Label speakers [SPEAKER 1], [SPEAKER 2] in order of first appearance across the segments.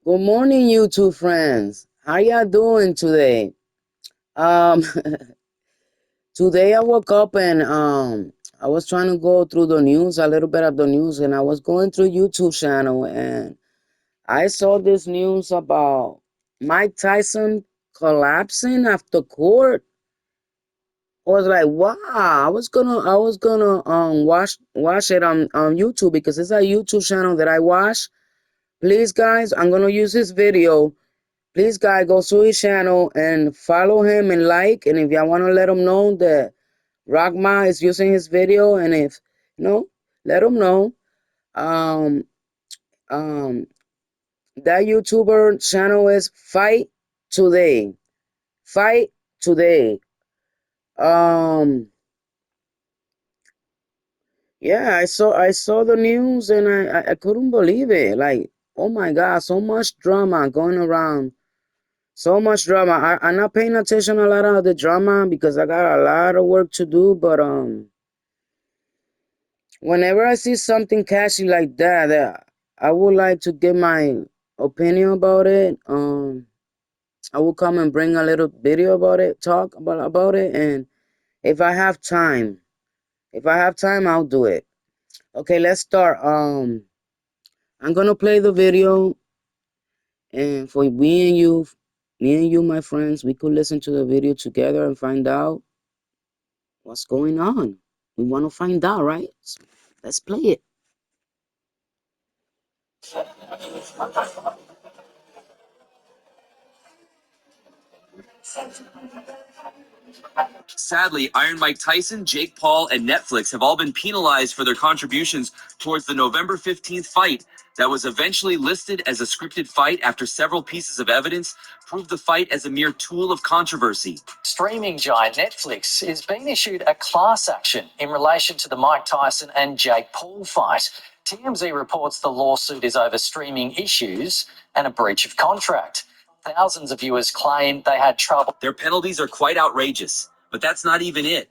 [SPEAKER 1] Good morning, you two friends. How y'all doing today? Um, Today I woke up and I was trying to go through the news, a little bit of the news, and I was going through YouTube channel and I saw this news about Mike Tyson collapsing after court. I was like, wow. I was gonna watch it on YouTube because it's a YouTube channel that I watch. Please, guys, I'm gonna use this video. Please, guys, go to his channel and follow him and like. And if y'all want to let him know that Rockma is using his video, and if let him know. Um, um, that YouTuber channel is Fight Today. Fight Today. Um, yeah, I saw the news and I couldn't believe it. Like, oh my God, so much drama going around. So much drama. I'm not paying attention a lot of the drama because I got a lot of work to do. But whenever I see something catchy like that, I would like to give my opinion about it. I will come and bring a little video about it, talk about it, and if I have time, I'll do it. Okay, let's start. I'm gonna play the video, and for me and you, my friends, we could listen to the video together and find out what's going on? We want to find out, right? So let's play it.
[SPEAKER 2] Sadly, Iron Mike Tyson, Jake Paul, and Netflix have all been penalized for their contributions towards the November 15th fight that was eventually listed as a scripted fight after several pieces of evidence proved the fight as a mere tool of controversy.
[SPEAKER 3] Streaming giant Netflix is being issued a class action in relation to the Mike Tyson and Jake Paul fight. TMZ reports the lawsuit is over streaming issues and a breach of contract. Thousands of viewers claim they had trouble.
[SPEAKER 2] Their penalties are quite outrageous, but that's not even it.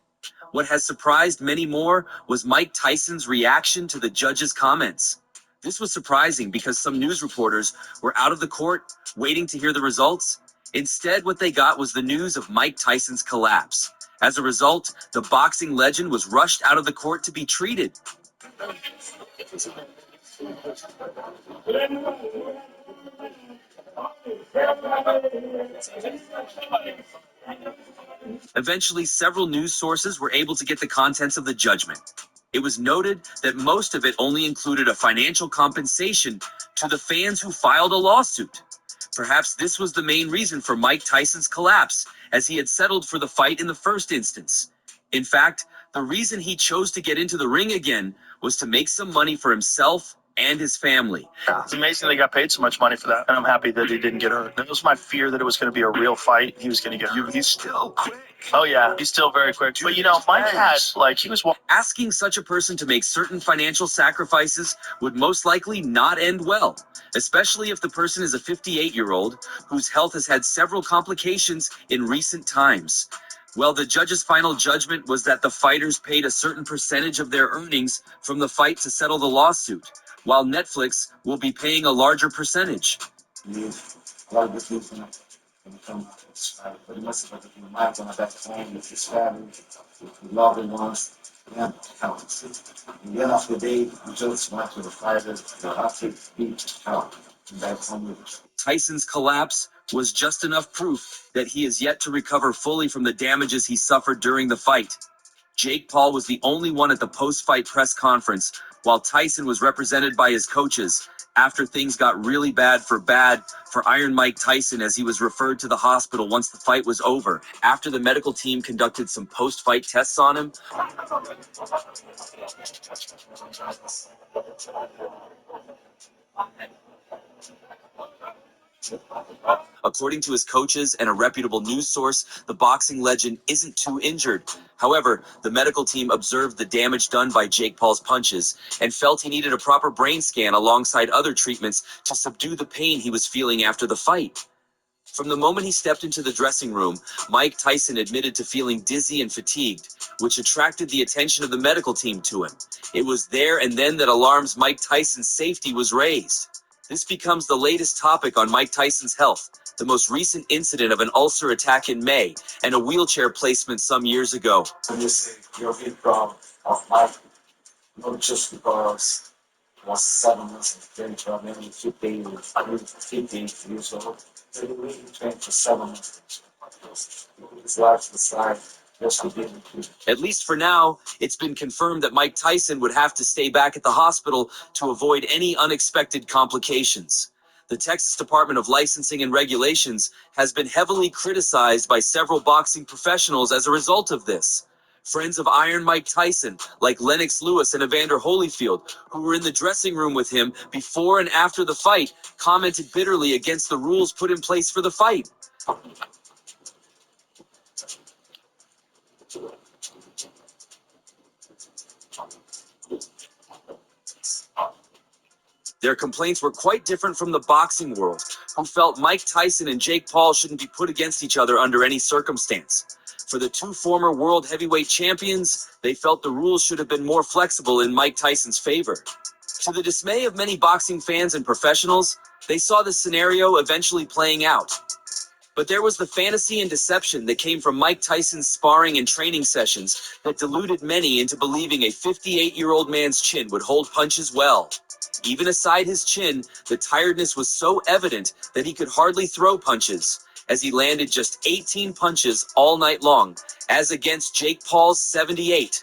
[SPEAKER 2] What has surprised many more was Mike Tyson's reaction to the judge's comments. This was surprising because some news reporters were out of the court waiting to hear the results. Instead, what they got was the news of Mike Tyson's collapse. As a result, the boxing legend was rushed out of the court to be treated. Eventually, several news sources were able to get the contents of the judgment. It was noted that most of it only included a financial compensation to the fans who filed a lawsuit. Perhaps this was the main reason for Mike Tyson's collapse, as he had settled for the fight in the first instance. In fact, the reason he chose to get into the ring again was to make some money for himself and his family.
[SPEAKER 4] It's amazing they got paid so much money for that, and I'm happy that he didn't get hurt. That was my fear, that it was going to be a real fight. He was going to get hurt.
[SPEAKER 2] He's still quick.
[SPEAKER 4] Oh yeah, he's still very quick. But Mike had, he was.
[SPEAKER 2] Asking such a person to make certain financial sacrifices would most likely not end well, especially if the person is a 58-year-old whose health has had several complications in recent times. Well, the judge's final judgment was that the fighters paid a certain percentage of their earnings from the fight to settle the lawsuit, while Netflix will be paying a larger percentage. Tyson's collapse was just enough proof that he is yet to recover fully from the damages he suffered during the fight. Jake Paul was the only one at the post-fight press conference, while Tyson was represented by his coaches after things got really bad for Iron Mike Tyson, as he was referred to the hospital once the fight was over. After the medical team conducted some post-fight tests on him, according to his coaches and a reputable news source, the boxing legend isn't too injured. However, the medical team observed the damage done by Jake Paul's punches and felt he needed a proper brain scan alongside other treatments to subdue the pain he was feeling after the fight. From the moment he stepped into the dressing room, Mike Tyson admitted to feeling dizzy and fatigued, which attracted the attention of the medical team to him. It was there and then that alarms Mike Tyson's safety was raised. This becomes the latest topic on Mike Tyson's health, the most recent incident of an ulcer attack in May and a wheelchair placement some years ago.
[SPEAKER 5] You say you're really proud of Mike, not just because he was 7 months of age, or maybe 58 years old. He really trained for 7 months. His life aside, just to be included.
[SPEAKER 2] At least for now, it's been confirmed that Mike Tyson would have to stay back at the hospital to avoid any unexpected complications. The Texas Department of Licensing and Regulations has been heavily criticized by several boxing professionals as a result of this. Friends of Iron Mike Tyson, like Lennox Lewis and Evander Holyfield, who were in the dressing room with him before and after the fight, commented bitterly against the rules put in place for the fight. Their complaints were quite different from the boxing world, who felt Mike Tyson and Jake Paul shouldn't be put against each other under any circumstance. For the two former world heavyweight champions, they felt the rules should have been more flexible in Mike Tyson's favor. To the dismay of many boxing fans and professionals, they saw the scenario eventually playing out. But there was the fantasy and deception that came from Mike Tyson's sparring and training sessions that deluded many into believing a 58-year-old man's chin would hold punches well. Even aside his chin, the tiredness was so evident that he could hardly throw punches, as he landed just 18 punches all night long, as against Jake Paul's 78.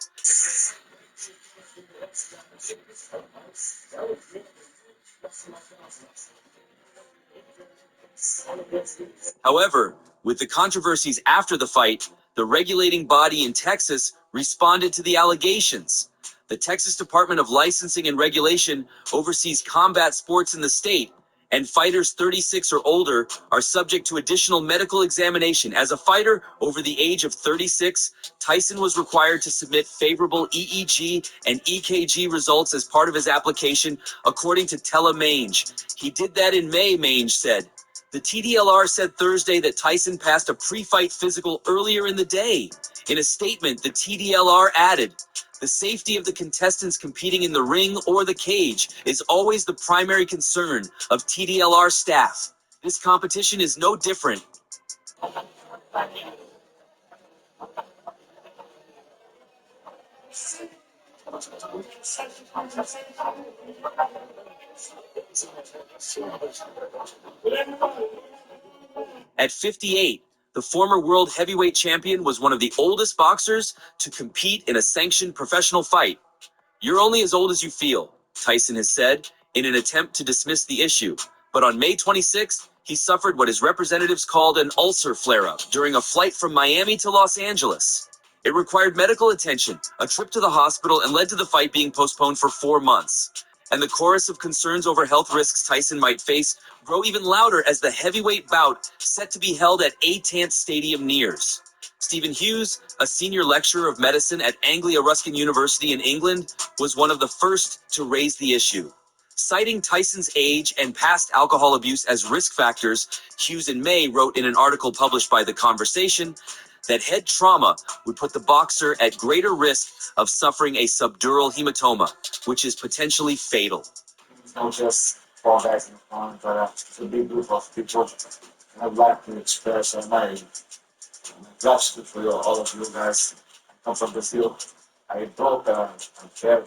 [SPEAKER 2] However, with the controversies after the fight, the regulating body in Texas responded to the allegations. The Texas Department of Licensing and Regulation oversees combat sports in the state, and fighters 36 or older are subject to additional medical examination. As a fighter over the age of 36, Tyson was required to submit favorable EEG and EKG results as part of his application, according to Mange. He did that in May, Mange said. The TDLR said Thursday that Tyson passed a pre-fight physical earlier in the day. In a statement, the TDLR added, "The safety of the contestants competing in the ring or the cage is always the primary concern of TDLR staff. This competition is no different." At 58, the former world heavyweight champion was one of the oldest boxers to compete in a sanctioned professional fight. "You're only as old as you feel," Tyson has said, in an attempt to dismiss the issue. But on May 26th, he suffered what his representatives called an ulcer flare-up during a flight from Miami to Los Angeles. It required medical attention, a trip to the hospital, and led to the fight being postponed for 4 months. And the chorus of concerns over health risks Tyson might face grow even louder as the heavyweight bout set to be held at Aytant Stadium nears. Stephen Hughes, a senior lecturer of medicine at Anglia Ruskin University in England, was one of the first to raise the issue. Citing Tyson's age and past alcohol abuse as risk factors, Hughes in May wrote in an article published by The Conversation that head trauma would put the boxer at greater risk of suffering a subdural hematoma, which is potentially fatal.
[SPEAKER 5] It's not just four guys in the front, but it's a big group of people. I'd like to express my gratitude for all of you guys. I come from Brazil. I broke a chair.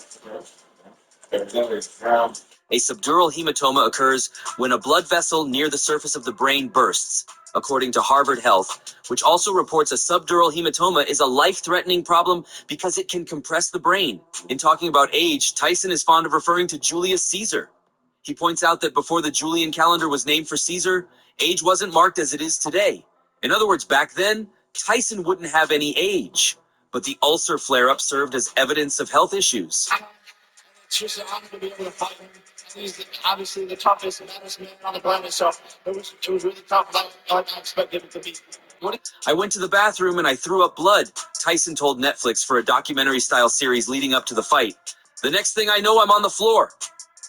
[SPEAKER 2] A subdural hematoma occurs when a blood vessel near the surface of the brain bursts, according to Harvard Health, which also reports a subdural hematoma is a life-threatening problem because it can compress the brain. In talking about age, Tyson is fond of referring to Julius Caesar. He points out that before the Julian calendar was named for Caesar, age wasn't marked as it is today. In other words, back then, Tyson wouldn't have any age. But the ulcer flare-up served as evidence of health issues.
[SPEAKER 6] It's just an honor to be able to fight him. He's obviously the toughest and baddest man on the planet, so it was really tough, like I expected it to be.
[SPEAKER 2] "I went to the bathroom and I threw up blood," Tyson told Netflix for a documentary-style series leading up to the fight. "The next thing I know, I'm on the floor."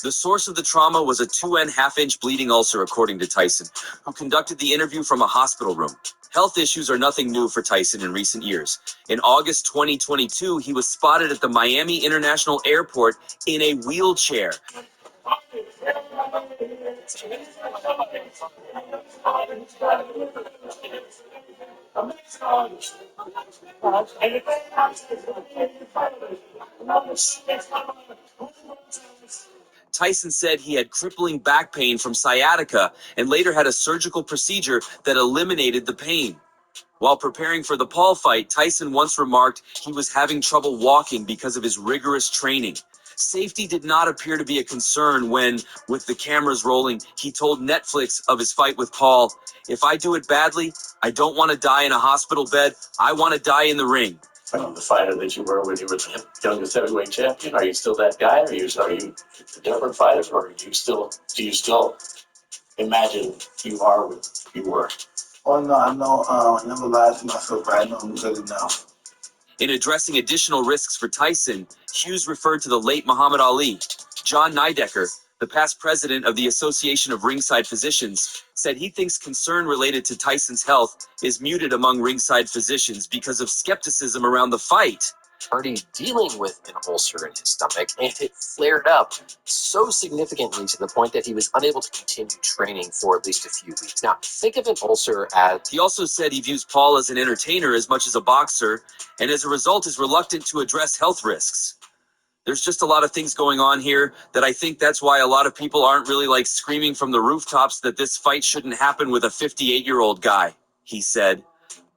[SPEAKER 2] The source of the trauma was a 2.5-inch bleeding ulcer, according to Tyson, who conducted the interview from a hospital room. Health issues are nothing new for Tyson in recent years. In August 2022, he was spotted at the Miami International Airport in a wheelchair. Tyson said he had crippling back pain from sciatica and later had a surgical procedure that eliminated the pain. While preparing for the Paul fight, Tyson once remarked he was having trouble walking because of his rigorous training. Safety did not appear to be a concern when, with the cameras rolling, he told Netflix of his fight with Paul, "If I do it badly, I don't want to die in a hospital bed. I want to die in the ring."
[SPEAKER 7] The fighter that you were when you were the youngest heavyweight champion? Are you still that guy? Are you a different fighter, or do you still imagine you are what you were?
[SPEAKER 6] Oh no, I know. I never lied to myself, but I know I'm good now.
[SPEAKER 2] In addressing additional risks for Tyson, Hughes referred to the late Muhammad Ali. John Nidecker, the past president of the Association of Ringside Physicians, said he thinks concern related to Tyson's health is muted among ringside physicians because of skepticism around the fight.
[SPEAKER 3] Already dealing with an ulcer in his stomach, and it flared up so significantly to the point that he was unable to continue training for at least a few weeks. Now, think of an ulcer as...
[SPEAKER 2] He also said he views Paul as an entertainer as much as a boxer, and as a result is reluctant to address health risks. There's just a lot of things going on here that I think that's why a lot of people aren't really like screaming from the rooftops that this fight shouldn't happen with a 58-year-old guy, he said.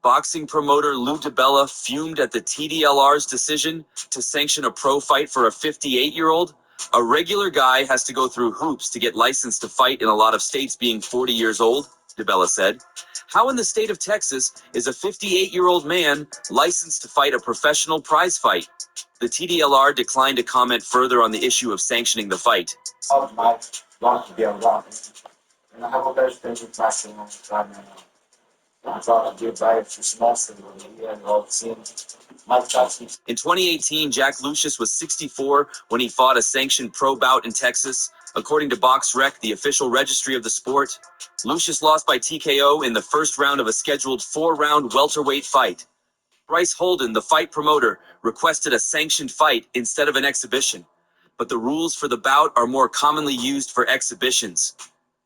[SPEAKER 2] Boxing promoter Lou DiBella fumed at the TDLR's decision to sanction a pro fight for a 58-year-old. A regular guy has to go through hoops to get licensed to fight in a lot of states being 40 years old, DiBella said. How in the state of Texas is a 58-year-old man licensed to fight a professional prize fight? The TDLR declined to comment further on the issue of sanctioning the fight.
[SPEAKER 5] All my want to be around. And I have a very special passion on time now. I thought I'd give back to small and all the same. Mike Tyson.
[SPEAKER 2] In 2018, Jack Lucius was 64 when he fought a sanctioned pro bout in Texas. According to BoxRec, the official registry of the sport, Lucius lost by TKO in the first round of a scheduled 4-round welterweight fight. Bryce Holden, the fight promoter, requested a sanctioned fight instead of an exhibition. But the rules for the bout are more commonly used for exhibitions.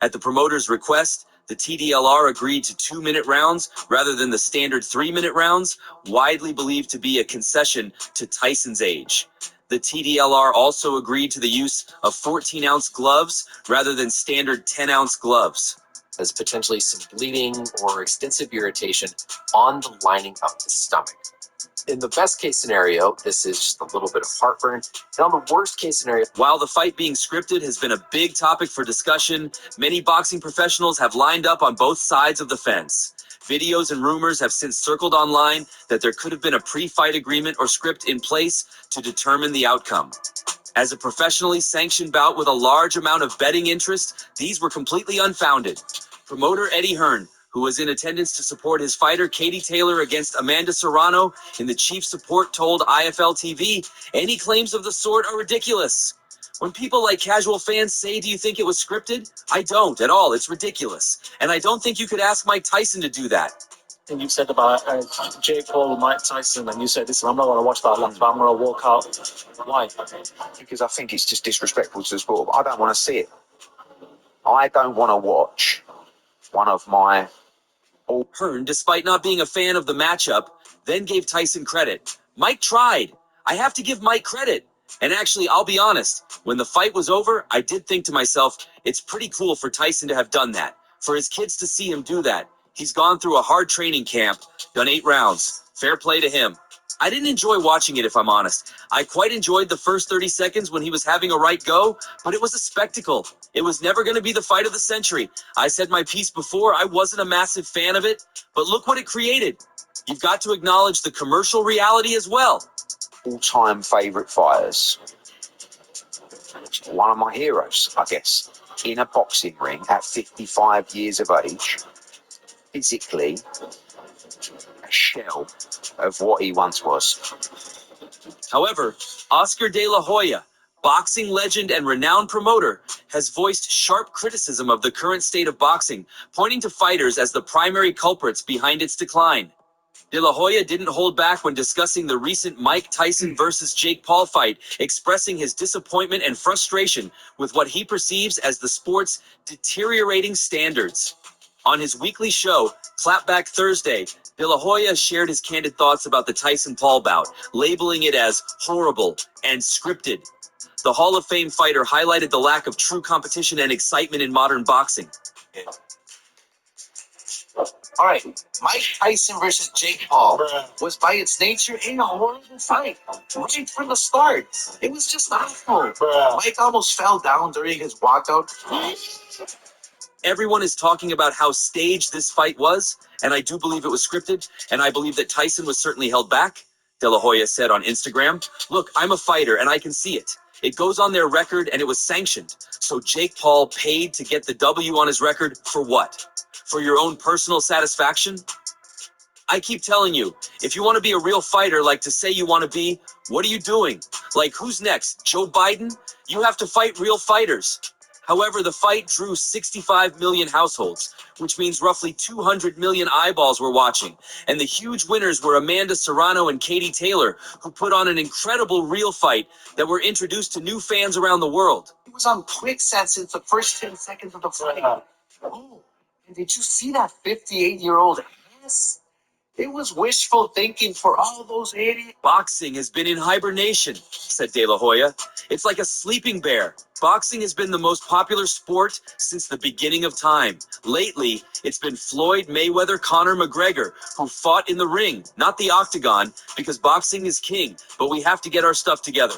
[SPEAKER 2] At the promoter's request, the TDLR agreed to 2-minute rounds rather than the standard 3-minute rounds, widely believed to be a concession to Tyson's age. The TDLR also agreed to the use of 14-ounce gloves rather than standard 10-ounce gloves.
[SPEAKER 3] as potentially some bleeding or extensive irritation on the lining of the stomach. In the best case scenario, this is just a little bit of heartburn. And on the worst case scenario,
[SPEAKER 2] while the fight being scripted has been a big topic for discussion, many boxing professionals have lined up on both sides of the fence. Videos and rumors have since circled online that there could have been a pre-fight agreement or script in place to determine the outcome. As a professionally sanctioned bout with a large amount of betting interest, these were completely unfounded. Promoter Eddie Hearn, who was in attendance to support his fighter Katie Taylor against Amanda Serrano in the chief support, told IFL TV, any claims of the sort are ridiculous. When people like casual fans say, do you think it was scripted? I don't at all. It's ridiculous. And I don't think you could ask Mike Tyson to do that.
[SPEAKER 4] And you said about Jake Paul, Mike Tyson, and you said, listen, I'm not going to watch that last, but I'm going to walk out. Why?
[SPEAKER 8] Because I think it's just disrespectful to the sport. I don't want to see it. I don't want to watch one of my...
[SPEAKER 2] Hearn, despite not being a fan of the matchup, then gave Tyson credit. Mike tried. I have to give Mike credit. And actually, I'll be honest, when the fight was over, I did think to myself, it's pretty cool for Tyson to have done that. For his kids to see him do that. He's gone through a hard training camp, done 8 rounds. Fair play to him. I didn't enjoy watching it, if I'm honest. I quite enjoyed the first 30 seconds when he was having a right go, but it was a spectacle. It was never going to be the fight of the century. I said my piece before, I wasn't a massive fan of it, but look what it created. You've got to acknowledge the commercial reality as well.
[SPEAKER 8] All-time favourite fighters. One of my heroes, I guess, in a boxing ring at 55 years of age, physically a shell of what he once was.
[SPEAKER 2] However, Oscar De La Hoya, boxing legend and renowned promoter, has voiced sharp criticism of the current state of boxing, pointing to fighters as the primary culprits behind its decline. De La Hoya didn't hold back when discussing the recent Mike Tyson versus Jake Paul fight, expressing his disappointment and frustration with what he perceives as the sport's deteriorating standards. On his weekly show, Clapback Thursday, De La Hoya shared his candid thoughts about the Tyson-Paul bout, labeling it as horrible and scripted. The Hall of Fame fighter highlighted the lack of true competition and excitement in modern boxing.
[SPEAKER 7] All right, Mike Tyson versus Jake Paul was by its nature a horrible fight. Right from the start, it was just awful. Mike almost fell down during his walkout.
[SPEAKER 2] Everyone is talking about how staged this fight was, and I do believe it was scripted, and I believe that Tyson was certainly held back, De La Hoya said on Instagram. Look, I'm a fighter, and I can see it. It goes on their record, and it was sanctioned. So Jake Paul paid to get the W on his record for what? For your own personal satisfaction? I keep telling you, if you want to be a real fighter, like to say you want to be, what are you doing? Like, who's next? Joe Biden? You have to fight real fighters. However, the fight drew 65 million households, which means roughly 200 million eyeballs were watching. And the huge winners were Amanda Serrano and Katie Taylor, who put on an incredible real fight that were introduced to new fans around the world.
[SPEAKER 7] It was on quicksand since the first 10 seconds of the fight. Oh, and did you see that 58-year-old ass? It was wishful thinking for all those idiots.
[SPEAKER 2] Boxing has been in hibernation, said De La Hoya. It's like a sleeping bear. Boxing has been the most popular sport since the beginning of time. Lately, it's been Floyd Mayweather Conor McGregor, who fought in the ring, not the octagon, because boxing is king, but we have to get our stuff together.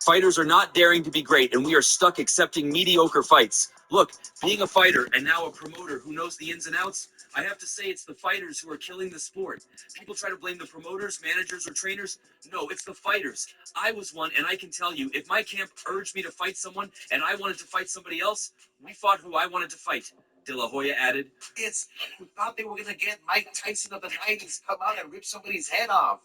[SPEAKER 2] Fighters are not daring to be great, and we are stuck accepting mediocre fights. Look, being a fighter and now a promoter who knows the ins and outs, I have to say it's the fighters who are killing the sport. People try to blame the promoters, managers, or trainers. No, it's the fighters. I was one, and I can tell you, if my camp urged me to fight someone and I wanted to fight somebody else, we fought who I wanted to fight. De La Hoya added.
[SPEAKER 7] It's who thought they were going to get Mike Tyson of the 90s come out and rip somebody's head off.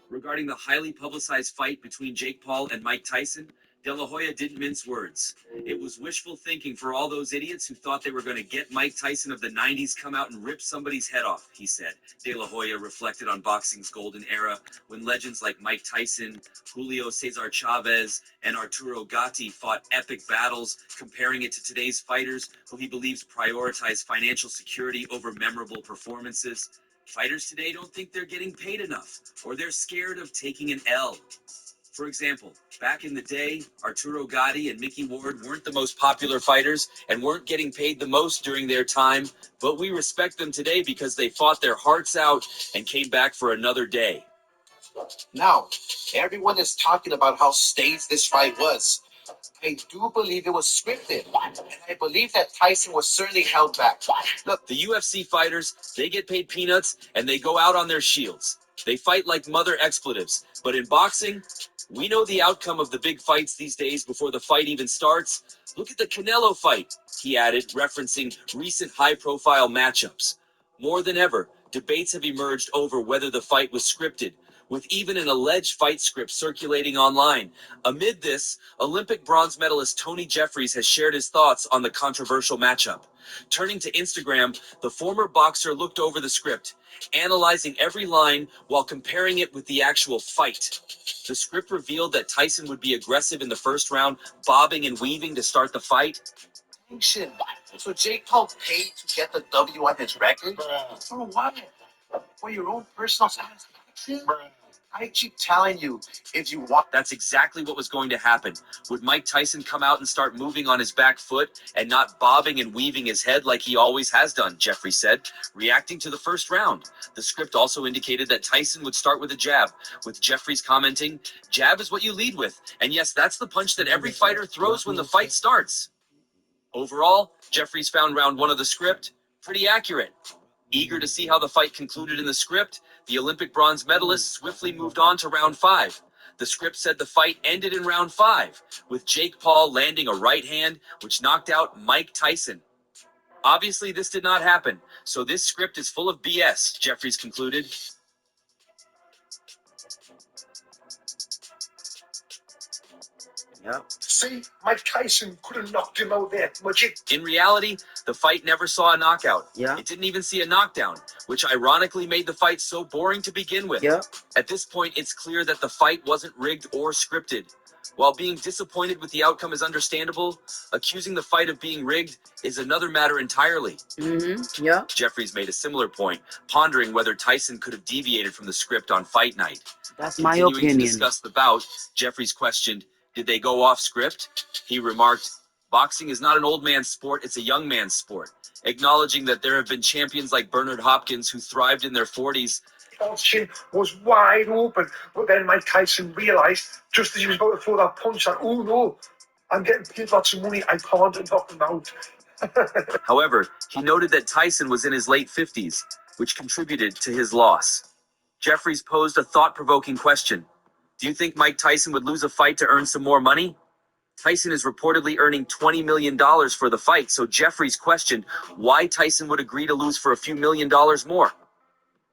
[SPEAKER 2] Regarding the highly publicized fight between Jake Paul and Mike Tyson, De La Hoya didn't mince words. It was wishful thinking for all those idiots who thought they were going to get Mike Tyson of the 90s come out and rip somebody's head off, he said. De La Hoya reflected on boxing's golden era, when legends like Mike Tyson, Julio Cesar Chavez, and Arturo Gatti fought epic battles, comparing it to today's fighters, who he believes prioritize financial security over memorable performances. Fighters today don't think they're getting paid enough, or they're scared of taking an L. For example, back in the day, Arturo Gatti and Mickey Ward weren't the most popular fighters and weren't getting paid the most during their time, but we respect them today because they fought their hearts out and came back for another day.
[SPEAKER 7] Now, everyone is talking about how staged this fight was. I do believe it was scripted, and I believe that Tyson was certainly held back.
[SPEAKER 2] Look, the UFC fighters, they get paid peanuts and they go out on their shields. They fight like mother expletives. But in boxing, we know the outcome of the big fights these days before the fight even starts. Look at the Canelo fight, he added, referencing recent high-profile matchups. More than ever, debates have emerged over whether the fight was scripted, with even an alleged fight script circulating online. Amid this, Olympic bronze medalist Tony Jeffries has shared his thoughts on the controversial matchup. Turning to Instagram, the former boxer looked over the script, analyzing every line while comparing it with the actual fight. The script revealed that Tyson would be aggressive in the first round, bobbing and weaving to start the fight.
[SPEAKER 7] So Jake Paul paid to get the W on his record? For what? For your own personal satisfaction? I keep telling you, if you want.
[SPEAKER 2] That's exactly what was going to happen. Would Mike Tyson come out and start moving on his back foot and not bobbing and weaving his head like he always has done, Jeffrey said, reacting to the first round. The script also indicated that Tyson would start with a jab, with Jeffries commenting, "Jab is what you lead with. And yes, that's the punch that every fighter throws when the fight starts." Overall, Jeffries found round one of the script pretty accurate. Eager to see how the fight concluded in the script, the Olympic bronze medalist swiftly moved on to round 5. The script said the fight ended in round 5, with Jake Paul landing a right hand, which knocked out Mike Tyson. Obviously, this did not happen, so this script is full of BS, Jeffries concluded.
[SPEAKER 1] Yeah.
[SPEAKER 6] See, Mike Tyson could have knocked him out there.
[SPEAKER 2] In reality, the fight never saw a knockout.
[SPEAKER 1] Yeah.
[SPEAKER 2] It didn't even see a knockdown, which ironically made the fight so boring to begin with.
[SPEAKER 1] Yeah.
[SPEAKER 2] At this point, it's clear that the fight wasn't rigged or scripted. While being disappointed with the outcome is understandable, accusing the fight of being rigged is another matter entirely.
[SPEAKER 1] Yeah.
[SPEAKER 2] Jeffries made a similar point, pondering whether Tyson could have deviated from the script on fight night.
[SPEAKER 1] That's my
[SPEAKER 2] Continuing to
[SPEAKER 1] opinion.
[SPEAKER 2] discuss the bout, Jeffries questioned, "Did they go off script?" He remarked, "Boxing is not an old man's sport, it's a young man's sport," acknowledging that there have been champions like Bernard Hopkins who thrived in their 40s.
[SPEAKER 6] Paul's chin was wide open, but then Mike Tyson realised, just as he was about to throw that punch, that, oh no, I'm getting paid lots of money, I can't knock him out.
[SPEAKER 2] However, he noted that Tyson was in his late 50s, which contributed to his loss. Jeffries posed a thought-provoking question. Do you think Mike Tyson would lose a fight to earn some more money? Tyson is reportedly earning $20 million for the fight, so Jeffries questioned why Tyson would agree to lose for a few $1,000,000 more.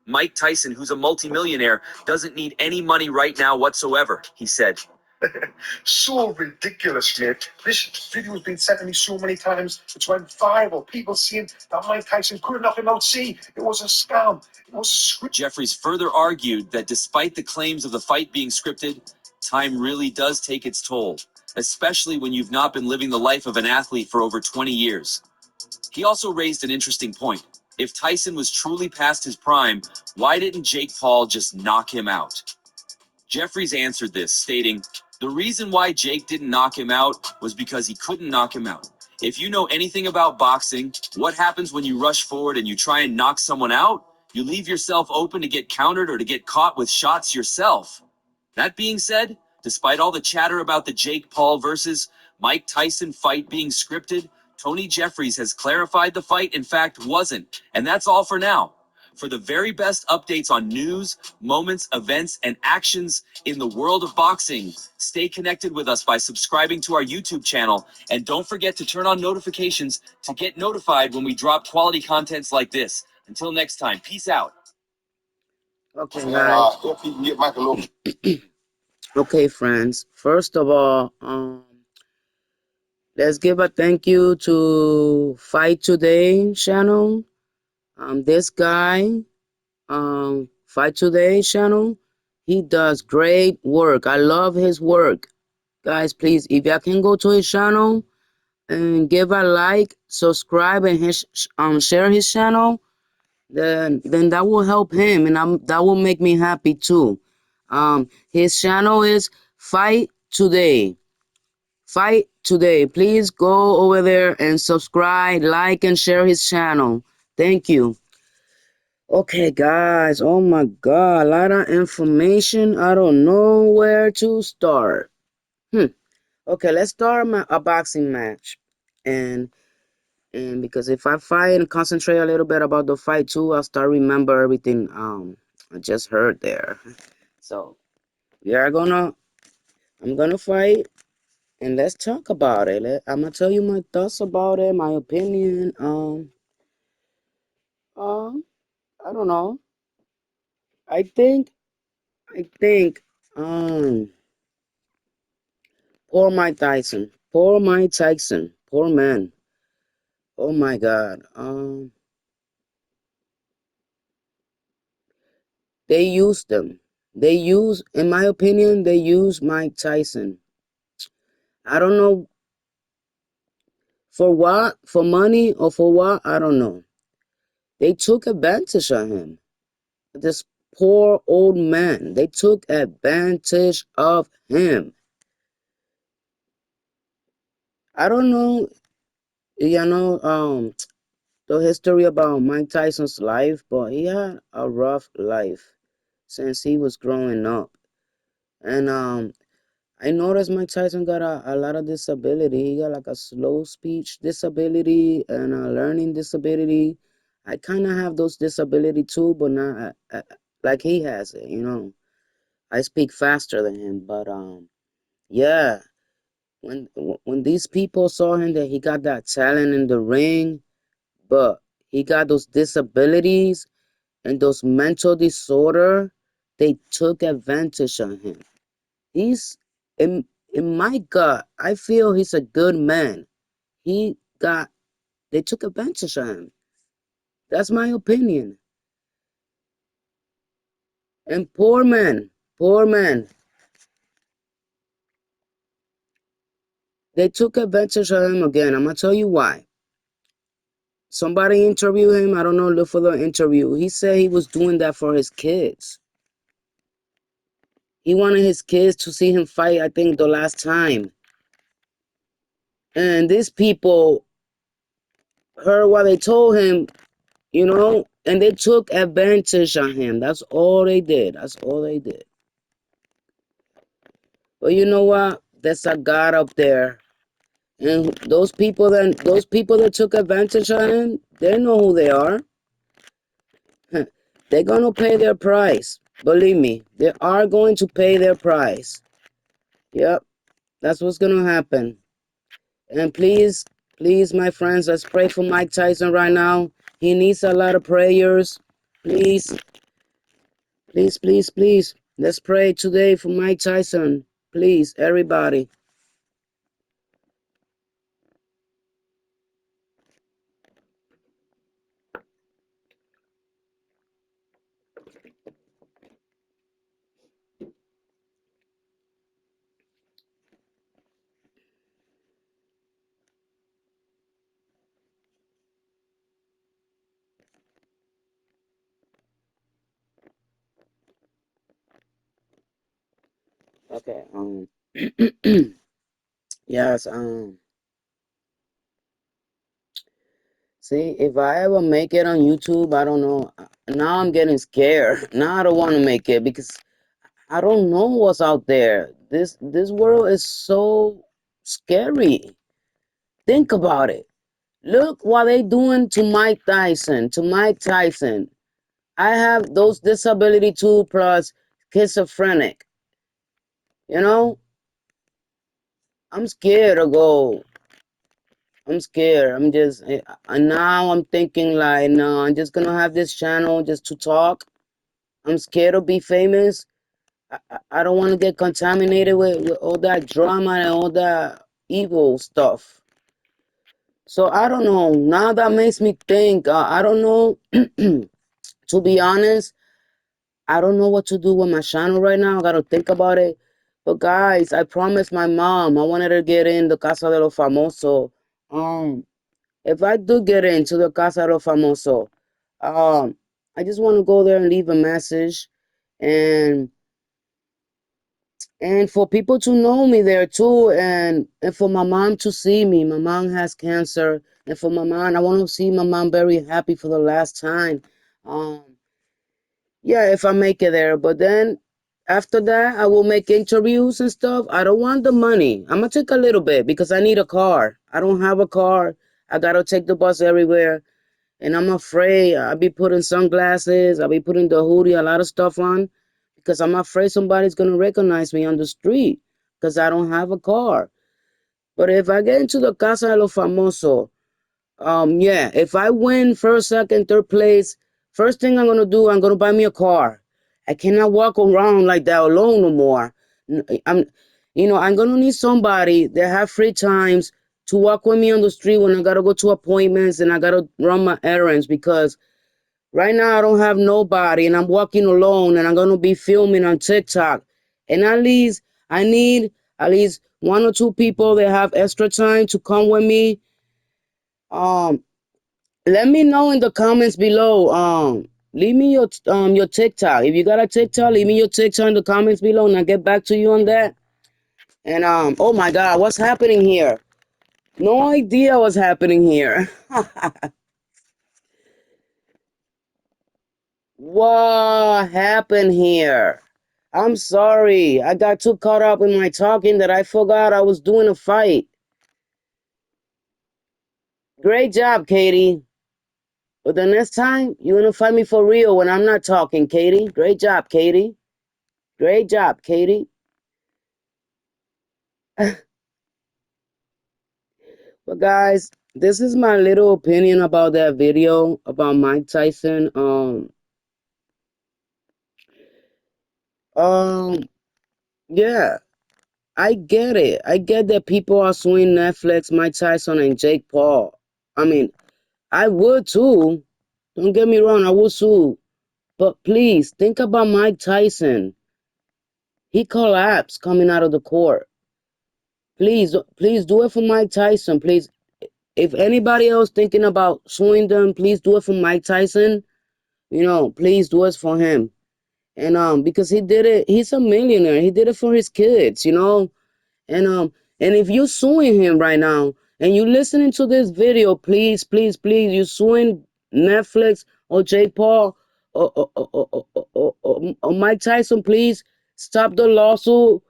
[SPEAKER 2] Mike Tyson, who's a multimillionaire, doesn't need any money right now whatsoever, he said.
[SPEAKER 6] So ridiculous, mate. This video's been sent to me so many times. It's went viral. People saying that Mike Tyson couldn't knock him out. See, it was a scam. It was a script.
[SPEAKER 2] Jeffries further argued that despite the claims of the fight being scripted, time really does take its toll, especially when you've not been living the life of an athlete for over 20 years. He also raised an interesting point. If Tyson was truly past his prime, why didn't Jake Paul just knock him out? Jeffries answered this, stating, "The reason why Jake didn't knock him out was because he couldn't knock him out. If you know anything about boxing, what happens when you rush forward and you try and knock someone out? You leave yourself open to get countered or to get caught with shots yourself." That being said, despite all the chatter about the Jake Paul versus Mike Tyson fight being scripted, Tony Jeffries has clarified the fight in fact wasn't, and that's all for now. For the very best updates on news, moments, events, and actions in the world of boxing, stay connected with us by subscribing to our YouTube channel, and don't forget to turn on notifications to get notified when we drop quality contents like this. Until next time, peace out.
[SPEAKER 1] Okay, guys.
[SPEAKER 6] Hope you can get Mike a little.
[SPEAKER 1] Okay, friends. First of all, let's give a thank you to Fight Today channel. This guy, Fight Today channel, he does great work. I love his work. Guys, please, if you can go to his channel and give a like, subscribe, and share his channel, then that will help him, and that will make me happy too. His channel is Fight Today. Fight Today. Please go over there and subscribe, like, and share his channel. Thank you. Okay, guys. Oh my God, a lot of information. I don't know where to start. Okay, let's start a boxing match, and because if I fight and concentrate a little bit about the fight too, I'll start remember everything I just heard there. So I'm gonna fight, and let's talk about it. I'm gonna tell you my thoughts about it, my opinion. Um, I don't know. I think, um, poor Mike Tyson, poor man. Oh my God. They used them. In my opinion, they used Mike Tyson. I don't know for what, for money or for what, I don't know. They took advantage of him. This poor old man. They took advantage of him. I don't know, the history about Mike Tyson's life, but he had a rough life since he was growing up. And I noticed Mike Tyson got a lot of disability. He got like a slow speech disability and a learning disability. I kind of have those disability too, but not like he has it. I speak faster than him, but yeah. When these people saw him that he got that talent in the ring, but he got those disabilities and those mental disorder, they took advantage of him. He's in in my gut, I feel he's a good man. He got, they took advantage of him. That's my opinion. And poor man, they took advantage of him again. I'm gonna tell you why. Somebody interviewed him. I don't know, look for the interview. He said he was doing that for his kids. He wanted his kids to see him fight, I think, the last time. And these people heard what they told him, and they took advantage of him. That's all they did. That's all they did. But you know what? There's a God up there. And those people that took advantage of him, they know who they are. They're gonna pay their price. Believe me, they are going to pay their price. Yep, that's what's gonna happen. And please, please, my friends, let's pray for Mike Tyson right now. He needs a lot of prayers. Please, please, please, please. Let's pray today for Mike Tyson. Please, everybody. Okay. Yes. See, if I ever make it on YouTube, I don't know. Now I'm getting scared. Now I don't want to make it because I don't know what's out there. This world is so scary. Think about it. Look what they doing to Mike Tyson. To Mike Tyson. I have those disability too, plus schizophrenic. You know, I'm scared to go. I'm scared. Now I'm thinking like, no, I'm just gonna have this channel just to talk. I'm scared to be famous. I don't want to get contaminated with all that drama and all that evil stuff. So I don't know. Now that makes me think. I don't know. To be honest, I don't know what to do with my channel right now. I gotta think about it. But guys, I promised my mom I wanted her to get in the Casa de los Famosos. Um, if I do get into the Casa de los Famosos, um, I just want to go there and leave a message, and for people to know me there too, and for my mom to see me. My mom has cancer, and for my mom, I want to see my mom very happy for the last time. Um, yeah, if I make it there. But then after that, I will make interviews and stuff. I don't want the money. I'm gonna take a little bit because I need a car. I don't have a car. I gotta take the bus everywhere, and I'm afraid I'll be putting sunglasses. I'll be putting the hoodie, a lot of stuff on, because I'm afraid somebody's gonna recognize me on the street because I don't have a car. But if I get into the Casa de los Famosos, yeah, if I win first, second, third place, first thing I'm gonna do, I'm gonna buy me a car. I cannot walk around like that alone no more. I'm, I'm gonna need somebody that have free times to walk with me on the street when I gotta go to appointments and I gotta run my errands because right now I don't have nobody and I'm walking alone and I'm gonna be filming on TikTok. And at least I need at least one or two people that have extra time to come with me. Um, Let me know in the comments below. Leave me your TikTok. If you got a TikTok, leave me your TikTok in the comments below, and I'll get back to you on that. And oh my God, what's happening here? No idea what's happening here. What happened here? I'm sorry. I got too caught up in my talking that I forgot I was doing a fight. Great job, Katie. But the next time, you're gonna fight me for real when I'm not talking, Katie. Great job, Katie. Great job, Katie. But guys, this is my little opinion about that video about Mike Tyson. Um, yeah. I get it. I get that people are suing Netflix, Mike Tyson, and Jake Paul. I mean, I would too. Don't get me wrong, I would sue. But please think about Mike Tyson. He collapsed coming out of the court. Please do it for Mike Tyson. Please, if anybody else thinking about suing them, please do it for Mike Tyson. Please do it for him. And because he did it, he's a millionaire. He did it for his kids. And if you're suing him right now and you listening to this video, please, you suing Netflix or Jake Paul or Mike Tyson, please stop the lawsuit.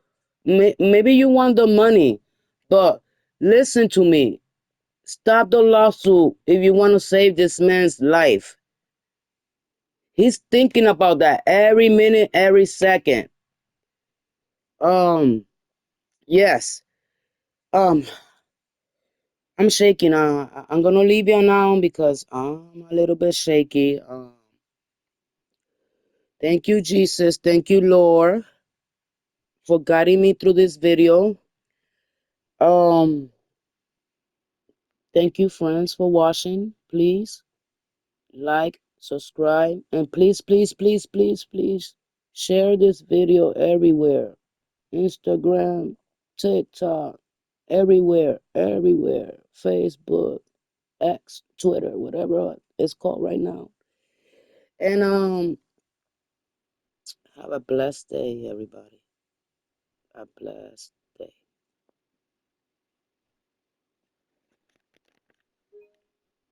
[SPEAKER 1] Maybe you want the money, but listen to me. Stop the lawsuit if you want to save this man's life. He's thinking about that every minute, every second. Yes. Um, I'm shaking. I'm gonna leave you now because I'm a little bit shaky. Thank you, Jesus. Thank you, Lord, for guiding me through this video. Um, thank you, friends, for watching. Please like, subscribe, and please share this video everywhere. Instagram, TikTok, everywhere. Facebook, X, Twitter, whatever it's called right now. And have a blessed day, everybody. God bless.